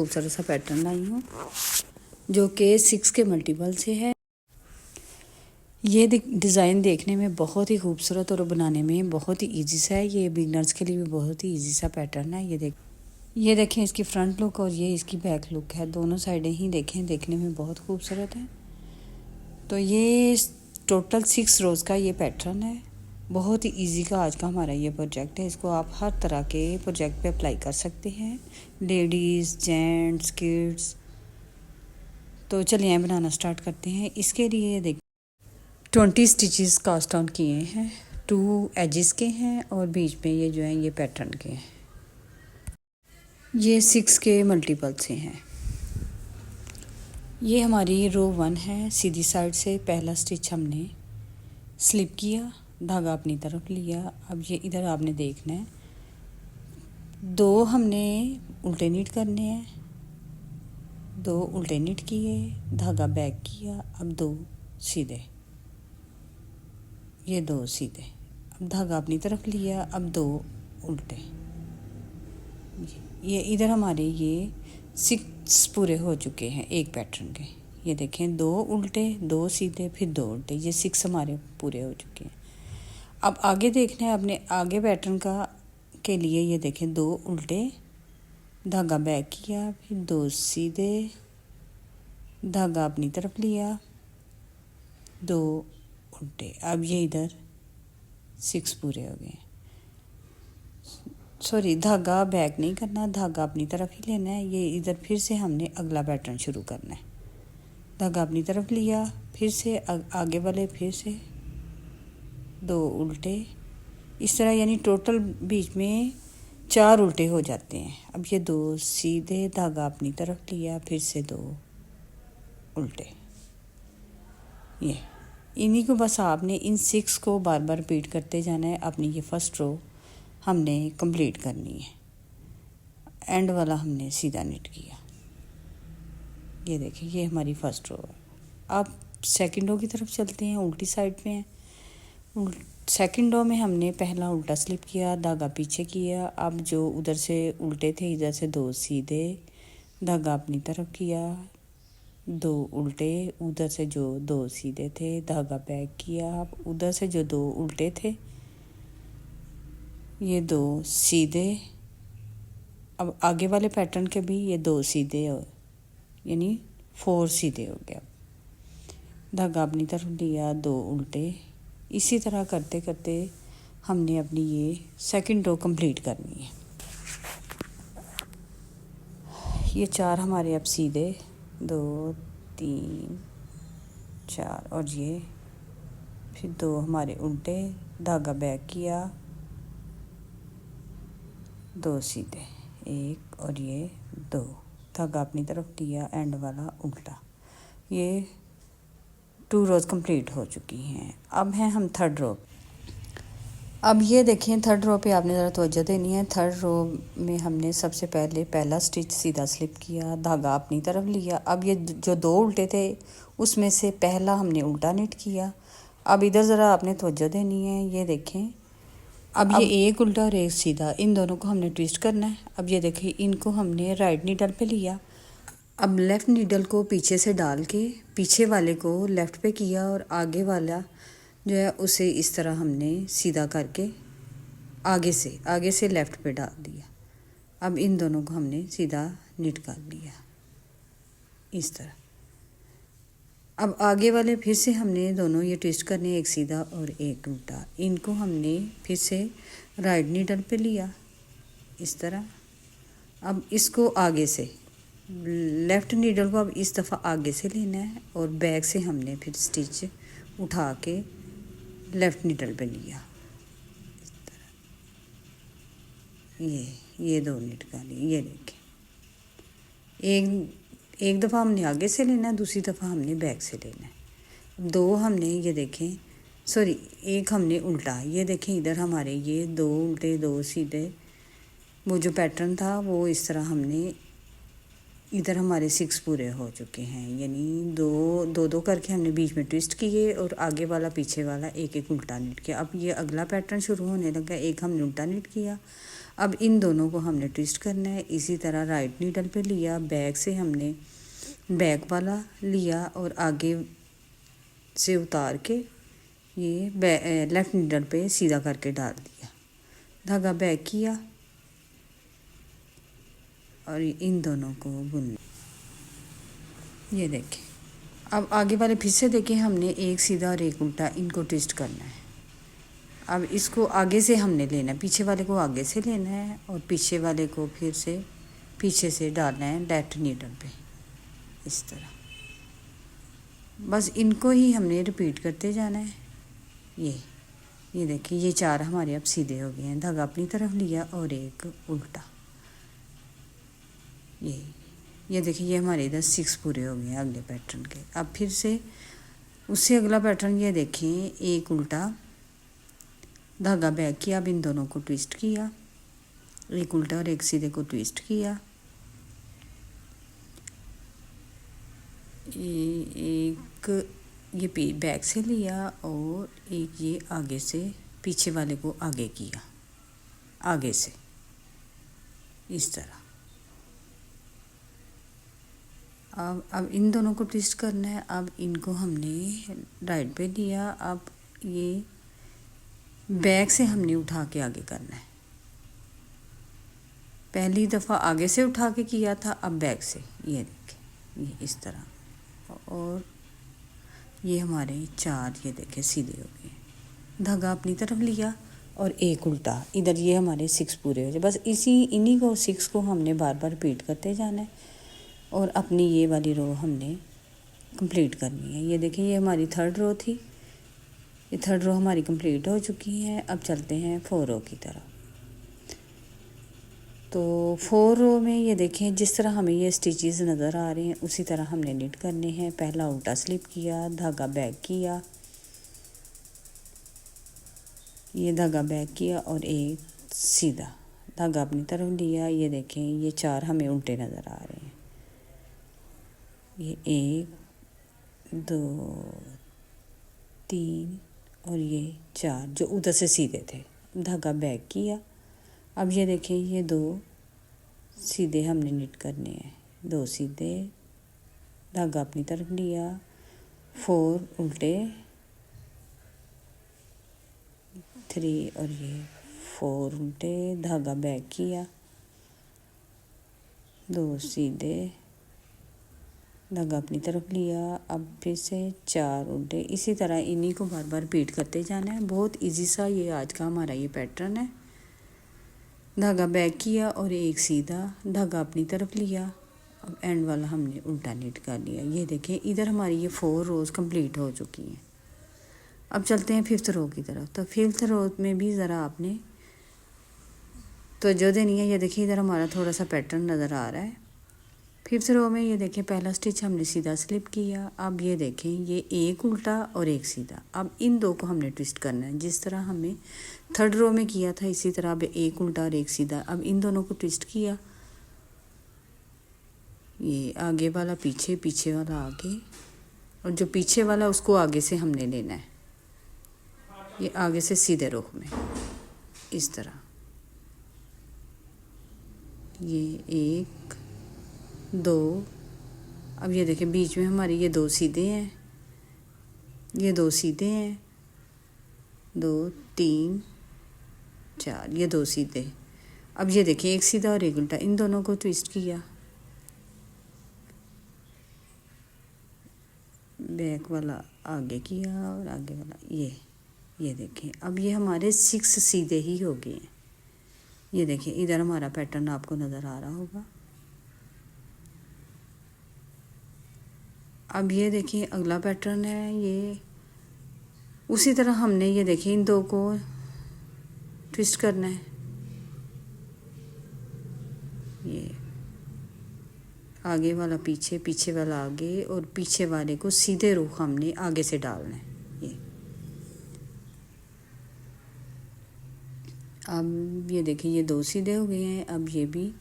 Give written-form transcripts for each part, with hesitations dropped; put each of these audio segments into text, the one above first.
खूबसूरत सा पैटर्न लाई हूँ जो कि 6 के मल्टीपल से है। ये डिज़ाइन देखने में बहुत ही खूबसूरत और बनाने में बहुत ही इजी सा है। ये बिगनर्स के लिए भी बहुत ही इजी सा पैटर्न है। ये देखें इसकी फ्रंट लुक और ये इसकी बैक लुक है। दोनों साइडें ही देखें, देखने में बहुत खूबसूरत है। तो ये टोटल 6 रोज़ का ये पैटर्न है। बहुत ही इजी का आज का हमारा ये प्रोजेक्ट है। इसको आप हर तरह के प्रोजेक्ट पे अप्लाई कर सकते हैं, लेडीज़, जेंट्स, किड्स। तो चलिए बनाना स्टार्ट करते हैं। इसके लिए देखिए 20 स्टिचेस कास्ट ऑन किए हैं, 2 एजेस के हैं और बीच में ये जो है ये पैटर्न के हैं। ये 6 के मल्टीपल से हैं। ये हमारी रो 1 है। सीधी साइड से पहला स्टिच हमने स्लिप किया, धागा अपनी तरफ लिया। अब ये इधर आपने देखना है, 2 हमने उल्टे नीट करने हैं, 2 उल्टे नीट किए, धागा बैक किया। अब 2 सीधे, ये 2 सीधे। अब धागा अपनी तरफ लिया, अब 2 उल्टे। ये इधर हमारे ये 6 पूरे हो चुके हैं एक पैटर्न के। ये देखें 2 उल्टे, 2 सीधे, फिर 2 उल्टे। ये 6 हमारे पूरे हो चुके हैं। अब आगे देखना है अपने आगे पैटर्न का के लिए। ये देखें 2 उल्टे, धागा बैक किया, फिर 2 सीधे, धागा अपनी तरफ लिया, 2 उल्टे। अब ये इधर 6 पूरे हो गए। सॉरी, धागा बैक नहीं करना, धागा अपनी तरफ ही लेना है। ये इधर फिर से हमने अगला पैटर्न शुरू करना है। धागा अपनी तरफ लिया, फिर से आगे वाले, फिर से 2 उल्टे। इस तरह यानी टोटल बीच में 4 उल्टे हो जाते हैं। अब ये 2 सीधे, धागा अपनी तरफ लिया, फिर से 2 उल्टे। ये इन्हीं को बस आपने इन 6 को बार बार रिपीट करते जाना है। अपनी ये फर्स्ट रो हमने कंप्लीट करनी है। एंड वाला हमने सीधा निट किया। ये देखिए ये हमारी फर्स्ट रो है। अब सेकंड रो की तरफ चलते हैं, उल्टी साइड पे हैं। सेकंड रो में हमने पहला उल्टा स्लिप किया, धागा पीछे किया। अब जो उधर से उल्टे थे, इधर से 2 सीधे, धागा अपनी तरफ किया, 2 उल्टे। उधर से जो 2 सीधे थे, धागा बैक किया। अब उधर से जो 2 उल्टे थे, ये 2 सीधे। अब आगे वाले पैटर्न के भी ये 2 सीधे हो, यानी 4 सीधे हो गया। धागा अपनी तरफ लिया, 2 उल्टे। इसी तरह करते करते हमने अपनी ये सेकंड रो कंप्लीट करनी है। ये 4 हमारे अब सीधे, 2 3 4, और ये फिर 2 हमारे उल्टे, धागा बैक किया, 2 सीधे, 1 और ये 2, धागा अपनी तरफ लिया, एंड वाला उल्टा। ये 2 रोज़ कंप्लीट हो चुकी हैं। अब हैं हम थर्ड रो। अब ये देखें थर्ड रो पे आपने ज़रा तवज्जो देनी है। थर्ड रो में हमने सबसे पहले पहला स्टिच सीधा स्लिप किया, धागा अपनी तरफ लिया। अब ये जो 2 उल्टे थे उसमें से पहला हमने उल्टा निट किया। अब इधर ज़रा आपने तवज्जो देनी है। ये देखें अब ये एक उल्टा और एक सीधा, इन दोनों को हमने ट्विस्ट करना है। अब ये देखिए इनको हमने राइट नीडल पे लिया। अब लेफ़्ट नीडल को पीछे से डाल के पीछे वाले को लेफ़्ट पे किया और आगे वाला जो है उसे इस तरह हमने सीधा करके आगे से लेफ़्ट पे डाल दिया। अब इन दोनों को हमने सीधा निट कर लिया इस तरह। अब आगे वाले फिर से हमने दोनों ये ट्विस्ट करने, एक सीधा और एक उल्टा। इनको हमने फिर से राइट नीडल पे लिया इस तरह। अब इसको आगे से लेफ़्ट नीडल को अब इस दफ़ा आगे से लेना है और बैक से हमने फिर स्टिच उठा के लेफ़्ट नीडल पे लिया इस तरह। ये 2 निट का लिए। ये देखें एक दफ़ा हमने आगे से लेना है, दूसरी दफ़ा हमने बैक से लेना है। 2 हमने ये देखें, सॉरी, एक हमने उल्टा। ये देखें इधर हमारे ये 2 उल्टे, 2 सीधे, वो जो पैटर्न था वो इस तरह हमने इधर हमारे 6 पूरे हो चुके हैं। यानी 2 करके हमने बीच में ट्विस्ट किए और आगे वाला पीछे वाला एक एक उल्टा निट किया। अब ये अगला पैटर्न शुरू होने लगा। एक हमने उल्टा निट किया, अब इन दोनों को हमने ट्विस्ट करना है। इसी तरह राइट नीडल पे लिया, बैक से हमने बैक वाला लिया और आगे से उतार के ये लेफ़्ट नीडल पे सीधा करके डाल दिया, धागा बैक किया और इन दोनों को बुन। ये देखें, अब आगे वाले फिर से देखें, हमने एक सीधा और एक उल्टा इनको ट्विस्ट करना है। अब इसको आगे से हमने लेना है, पीछे वाले को आगे से लेना है और पीछे वाले को फिर से पीछे से डालना है लेफ्ट नीडल पे, इस तरह। बस इनको ही हमने रिपीट करते जाना है। ये देखिए, ये 4 हमारे अब सीधे हो गए हैं। धागा अपनी तरफ लिया और एक उल्टा। ये देखिए, ये हमारे इधर 6 पूरे हो गए हैं अगले पैटर्न के। अब फिर से उससे अगला पैटर्न ये देखें, एक उल्टा, धागा बैक किया, अब इन दोनों को ट्विस्ट किया, एक उल्टा और एक सीधे को ट्विस्ट किया, एक ये बैक से लिया और एक ये आगे से पीछे वाले को आगे किया, आगे से, इस तरह। अब इन दोनों को ट्विस्ट करना है। अब इनको हमने राइट पे लिया, अब ये बैक से हमने उठा के आगे करना है। पहली दफ़ा आगे से उठा के किया था, अब बैक से, ये देखें, ये इस तरह। और ये हमारे 4 ये देखें सीधे हो गए। धागा अपनी तरफ लिया और एक उल्टा, इधर ये हमारे 6 पूरे हो जाए। बस इन्हीं को 6 को हमने बार बार रिपीट करते जाना है और अपनी ये वाली रो हमने कंप्लीट करनी है। ये देखिए, ये हमारी 3rd रो थी, ये 3rd रो हमारी कंप्लीट हो चुकी है। अब चलते हैं 4 रो की तरफ। तो 4 रो में ये देखें, जिस तरह हमें ये स्टिचेस नज़र आ रहे हैं उसी तरह हमने निट करने हैं। पहला उल्टा स्लिप किया, धागा बैक किया, ये धागा बैक किया और एक सीधा, धागा अपनी तरफ लिया। ये देखें, ये 4 हमें उल्टे नज़र आ रहे हैं। ये 1 2 3 और ये 4 जो उधर से सीधे थे, धागा बैक किया। अब ये देखें, ये 2 सीधे हमने निट करने हैं, 2 सीधे, धागा अपनी तरफ लिया, 4 उल्टे, 3 और ये 4 उल्टे, धागा बैक किया, 2 सीधे, धागा अपनी तरफ लिया। अब फिर से 4 उल्टे। इसी तरह इन्हीं को बार बार रिपीट करते जाना है। बहुत इजी सा ये आज का हमारा ये पैटर्न है। धागा बैक किया और एक सीधा, धागा अपनी तरफ लिया, अब एंड वाला हमने उल्टा नीट कर लिया। ये देखें, इधर हमारी ये 4 रोज़ कंप्लीट हो चुकी हैं। अब चलते हैं 5th रो की तरफ। तो 5th रो में भी ज़रा आपने तो जो देनी है। ये देखिए, इधर हमारा थोड़ा सा पैटर्न नज़र आ रहा है। 5th रो में ये देखें, पहला स्टिच हमने सीधा स्लिप किया। अब ये देखें, ये एक उल्टा और एक सीधा। अब इन 2 को हमने ट्विस्ट करना है, जिस तरह हमने 3rd रो में किया था इसी तरह। अब एक उल्टा और एक सीधा। अब इन दोनों को ट्विस्ट किया, ये आगे वाला पीछे, पीछे वाला आगे, और जो पीछे वाला उसको आगे से हमने लेना है, ये आगे से सीधे रुख में, इस तरह। ये 1 2, अब ये देखें, बीच में हमारी ये 2 सीधे हैं, ये 2 सीधे हैं, 2 3 4, ये 2 सीधे। अब ये देखिए, एक सीधा और एक उल्टा, इन दोनों को ट्विस्ट किया, बैक वाला आगे किया और आगे वाला ये देखें। अब ये हमारे 6 सीधे ही हो गए हैं। ये देखिए, इधर हमारा पैटर्न आपको नज़र आ रहा होगा। अब ये देखिए, अगला पैटर्न है। ये उसी तरह हमने ये देखिए, इन 2 को ट्विस्ट करना है। ये आगे वाला पीछे, पीछे वाला आगे, और पीछे वाले को सीधे रुख हमने आगे से डालना है। ये अब ये देखिए, ये 2 सीधे हो गए हैं। अब ये भी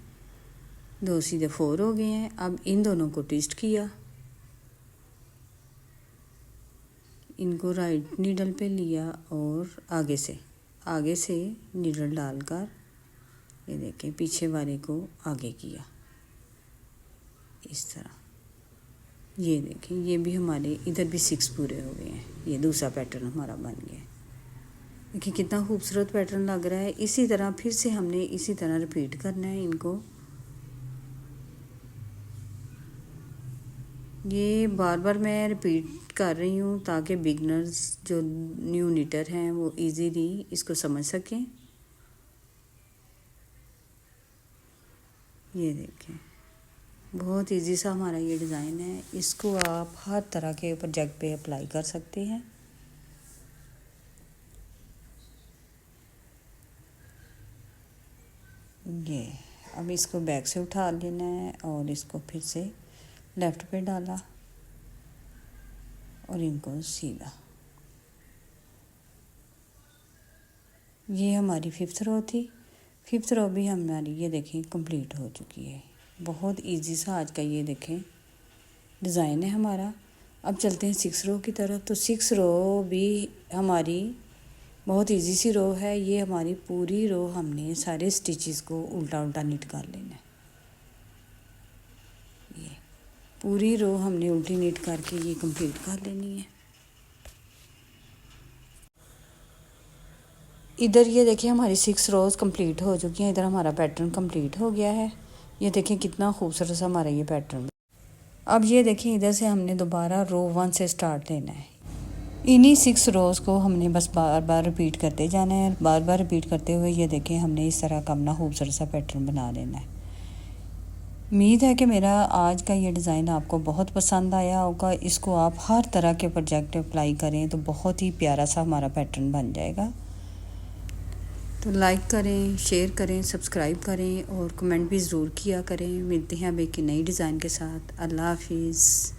2 सीधे 4 हो गए हैं। अब इन दोनों को ट्विस्ट किया, इनको राइट नीडल पे लिया और आगे से नीडल डालकर ये देखें पीछे वाले को आगे किया इस तरह। ये देखें ये भी हमारे इधर भी 6 पूरे हो गए हैं। ये दूसरा पैटर्न हमारा बन गया। देखिए कितना खूबसूरत पैटर्न लग रहा है। इसी तरह फिर से हमने इसी तरह रिपीट करना है इनको। ये बार बार मैं रिपीट कर रही हूँ ताकि बिगनर्स जो न्यू निटर हैं वो इजीली इसको समझ सकें। ये देखें बहुत इजी सा हमारा ये डिज़ाइन है। इसको आप हर तरह के प्रोजेक्ट पे अप्लाई कर सकते हैं। ये अब इसको बैक से उठा लेना है और इसको फिर से लेफ़्ट पे डाला और इनको सीधा। ये हमारी 5th रो थी। 5th रो भी हमारी ये देखें कंप्लीट हो चुकी है। बहुत इजी सा आज का ये देखें डिज़ाइन है हमारा। अब चलते हैं 6 रो की तरफ। तो 6 रो भी हमारी बहुत इजी सी रो है। ये हमारी पूरी रो हमने सारे स्टिचेस को उल्टा उल्टा निट कर लेना है। ये पूरी रो हमने उल्टी निट करके ये कंप्लीट कर लेनी है। इधर ये देखिए हमारी 6 रोज़ कंप्लीट हो चुकी हैं। इधर हमारा पैटर्न कंप्लीट हो गया है। ये देखें कितना खूबसूरत सा हमारा ये पैटर्न। अब ये देखें इधर से हमने दोबारा रो 1 से स्टार्ट लेना है। इन्हीं 6 रोज़ को हमने बस बार बार रिपीट करते जाना है। बार बार रिपीट करते हुए ये देखें हमने इस तरह का अपना खूबसूरत सा पैटर्न बना लेना है। उम्मीद है कि मेरा आज का ये डिज़ाइन आपको बहुत पसंद आया होगा। इसको आप हर तरह के प्रोजेक्ट अप्लाई करें तो बहुत ही प्यारा सा हमारा पैटर्न बन जाएगा। तो लाइक करें, शेयर करें, सब्सक्राइब करें और कमेंट भी ज़रूर किया करें। मिलते हैं अब एक नई डिज़ाइन के साथ। अल्लाह हाफिज़।